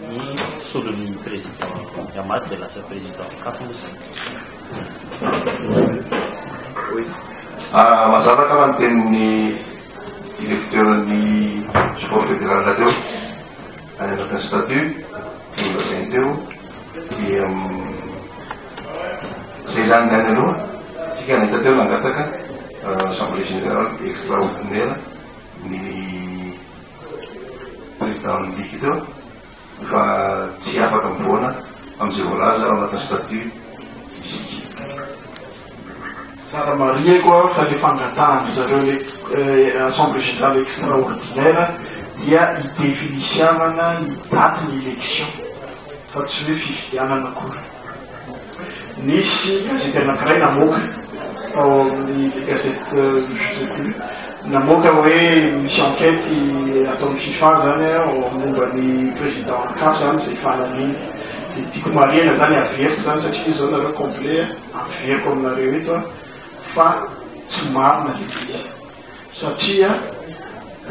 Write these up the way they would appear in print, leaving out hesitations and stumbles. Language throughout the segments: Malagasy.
ny solon'ny président Yamaty dia lasa président Kapozy. Mazava ka ny tenin'ny directeurny sport fédéral teo any anatin'ny statut lazainy teo dia zay zany ny any aloha tsika nahita teo nangataka assemblée générale extraordinaire ny président ny ligue teo fa tsy afaka mivoana amin'izay voalaza ao anatin'ny statut isika. Tsara mariako fa le fangatahana zareo le assemblée générale extraordinaire dia hidéfinisiavana ny daty ny élection fa tsy hoe fifidianana akory. Nisy gazety anankiray namoaka ao amin'ny gazety namoaka hoe misy enquête ataon'ny FIFA zany momba ny président CAF zany zay fananiny tiako marina zany averiko zany satria zao nareo complet averiko aminareo eto fa tsy marina le izy satria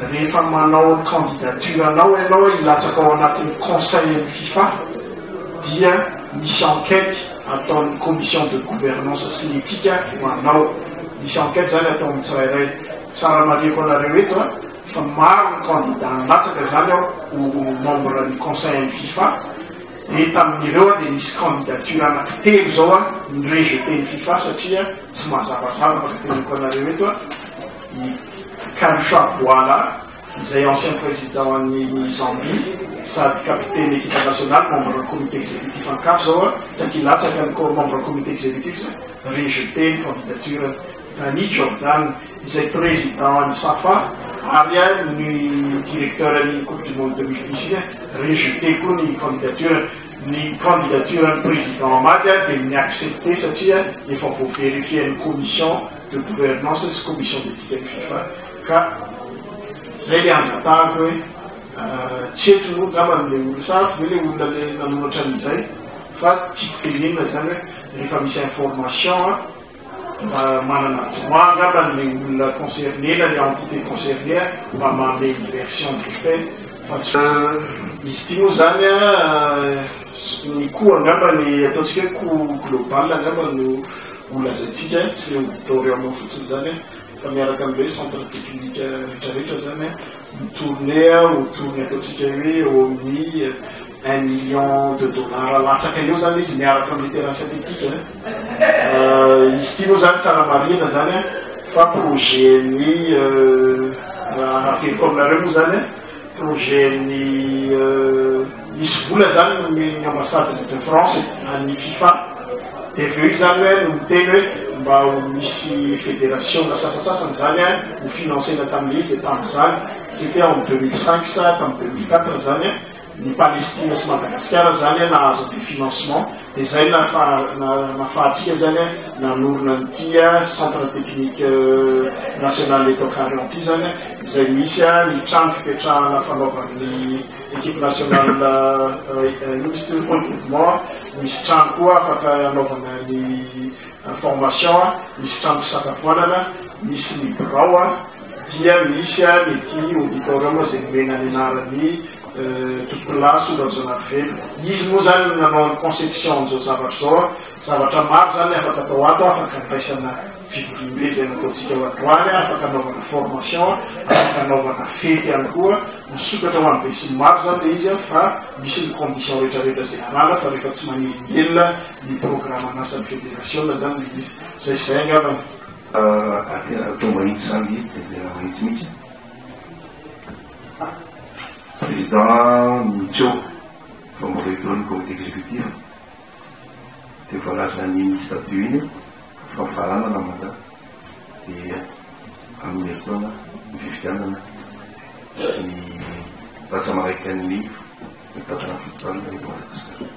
rehefa manao candidature anao ianao ilatsaka ao anatin'ny conseil FIFA dia misy enquête ataon'ny commission de gouvernance sy l'éthique manao misy enquête zany ataon'ny tsirairay tsara mariako anareo eto fa maro ny candidat latsaka zany ao ho membre ny conseil FIFA et tamin'ireo dia misy candidature anankitelo zao ny rejeté ny FIFA satria tsy mazavazava afaka teniko anareo eto i Kalusha Bwala izay ancien président ny Zambie sady capitaine équipe nationale membre du comité exécutif en CAF zao satria latsaka ny membre du comité exécutif rejeté ny candidature Dani Jordan izay président ny SAFA ary ny directeur ny coupe du monde 2010 rejeté koa ny candidature ny président Amady dia ny accepté satria efa voavérifie ny commission de gouvernance sy commission d'éthique ny FIFA ka zay le angatahako hoe tsy eto no ngamba le olo sarotro ve le olona le nanoratra an'izay fa tiako tenenina zany hoe rehefa misy information manana droit ngamba le olona concerné na le entité concernée mba manome une version de fait fa izy ty moa zany ny coût angamba ny ataontsika hoe coût global angamba no olazaitsika tsy le auditorium fotsiny zany fa miaraka am'le centre technique rehetrarehetra zany mitourné ataontsika hoe eo amin'ny 1 million de dollars latsaka eo zany izy miaraka amin'ny terrain synthétique izy ty moa zany tsara marina zany fa projet ny rahaferiko aminareo moa zany projet ny misy vola zany ny ambassade de France amin'ny FIFA dia aveo zany hoe no miteny hoe mba ho misy fédération na sasatsasany zany ho financena tamin'izy dia tamin'izany c'était en 2005 sa tamin'ny 2004 zany ny Palestine sy Madagascar zany nahazo de financement dia zay nafahatsika zany nanorona nyty centre technique national eto Carenty zany izay misy ny trano fipetrahana fanaovan'ny équipe nationale regroupement misy trano koa afaka anaovana ny formation misy trano fisakafoanana misy ny birao dia misy mety auditorium zay nomena ny anarany tokolasy olajanarivelo izy moa zany nanao ny conception an'izao zavatra zao zavatra maro zany afaka atao ato afaka niraisana fivorimbe zay nataontsika ho adoany afaka anaovana formation afaka anaovana fety ihany koa misokatra ho an'be sy maro zany le izy fa misy ny condition rehetrarehetra zay anala fa rehefa tsy manelingelina ny programme anasan'ny fédération zany le izy zay angamba atao mahitsy zany izy dia mahitsy mihitsy président Mitio membre du comité exécutif dia voalaza ny statut iny fa mifarana na mandat dia amin'ny herintaona ny fifidianana ny vatsa maraiky an'ny mitantana fitotanana eto Madagasikara.